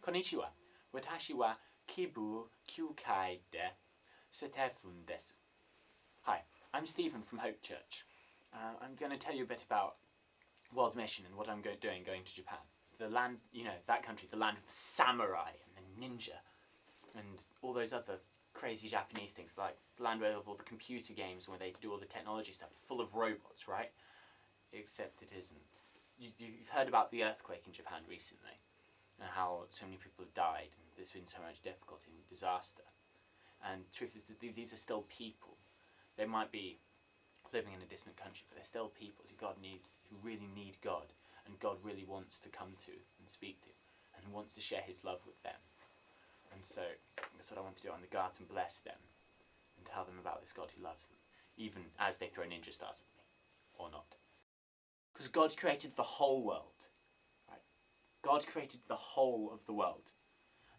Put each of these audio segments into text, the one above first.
Konnichiwa. Watashi wa Kibu Kyukai de Setefun desu. Hi, I'm Stephen from Hope Church. I'm going to tell you a bit about World Mission and what I'm doing going to Japan. The land, that country, the land of the samurai and the ninja and all those other crazy Japanese things, like the land where all the computer games where they do all the technology stuff, full of robots, right? Except it isn't. You've heard about the earthquake in Japan recently and how so many people have died and there's been so much difficulty and disaster. And the truth is that these are still people. They might be living in a distant country, but they're still people who really need God, and God really wants to come to and speak to, and wants to share his love with them. And so that's what I want to do. I want to go out and bless them and tell them about this God who loves them, even as they throw ninja stars at me, or not. Because God created the whole world, right? God created the whole of the world,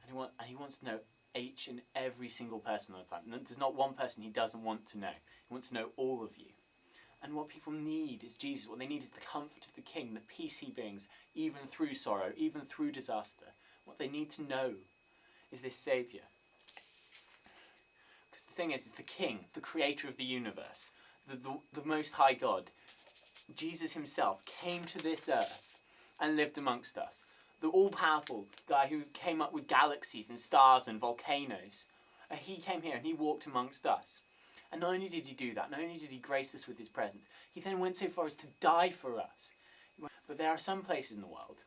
and he wants to know each and every single person on the planet. And there's not one person he doesn't want to know. He wants to know all of you. And what people need is Jesus. What they need is the comfort of the King, the peace he brings, even through sorrow, even through disaster. What they need to know is this Saviour. Because the thing is the King, the creator of the universe, the Most High God, Jesus himself came to this earth and lived amongst us. The all-powerful guy who came up with galaxies and stars and volcanoes. He came here and he walked amongst us. And not only did he do that, not only did he grace us with his presence, he then went so far as to die for us. But there are some places in the world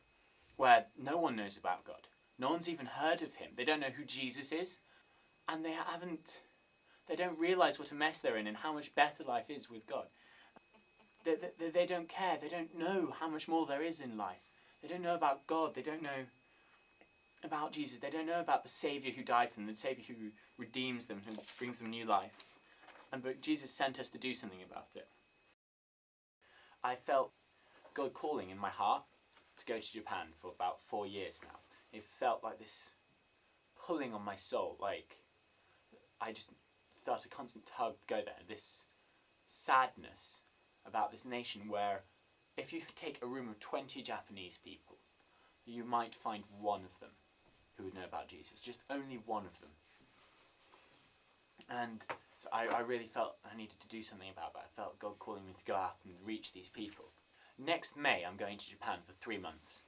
where no one knows about God. No one's even heard of him. They don't know who Jesus is. And they don't realise what a mess they're in and how much better life is with God. They don't care. They don't know how much more there is in life. They don't know about God. They don't know about Jesus. They don't know about the Saviour who died for them, the Saviour who redeems them, who brings them new life. But Jesus sent us to do something about it. I felt God calling in my heart to go to Japan for about 4 years now. It felt like this pulling on my soul, like I just felt a constant tug to go there. This sadness about this nation where if you take a room of 20 Japanese people, you might find one of them who would know about Jesus. Just only one of them. And so I really felt I needed to do something about that. I felt God calling me to go out and reach these people. Next May I'm going to Japan for 3 months.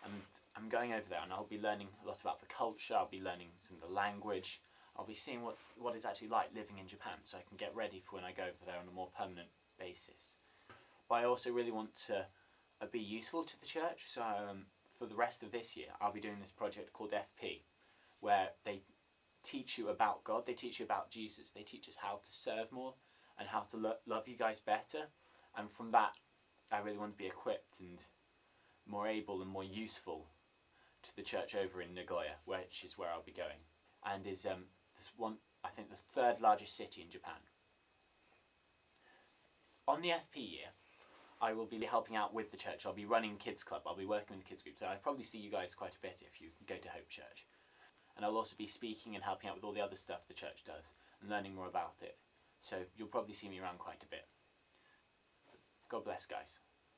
And I'm going over there and I'll be learning a lot about the culture, I'll be learning some of the language, I'll be seeing what it's actually like living in Japan so I can get ready for when I go over there on a more permanent basis. But I also really want to be useful to the church, so for the rest of this year I'll be doing this project called FP, where they teach you about God, they teach you about Jesus, they teach us how to serve more and how to love you guys better, and from that I really want to be equipped and more able and more useful to the church over in Nagoya, which is where I'll be going, and is I think the 3rd largest city in Japan. On the FP year I will be helping out with the church. I'll be running kids club, I'll be working with the kids group, so I'll probably see you guys quite a bit if you go to Hope Church. And I'll also be speaking and helping out with all the other stuff the church does and learning more about it. So you'll probably see me around quite a bit. God bless, guys.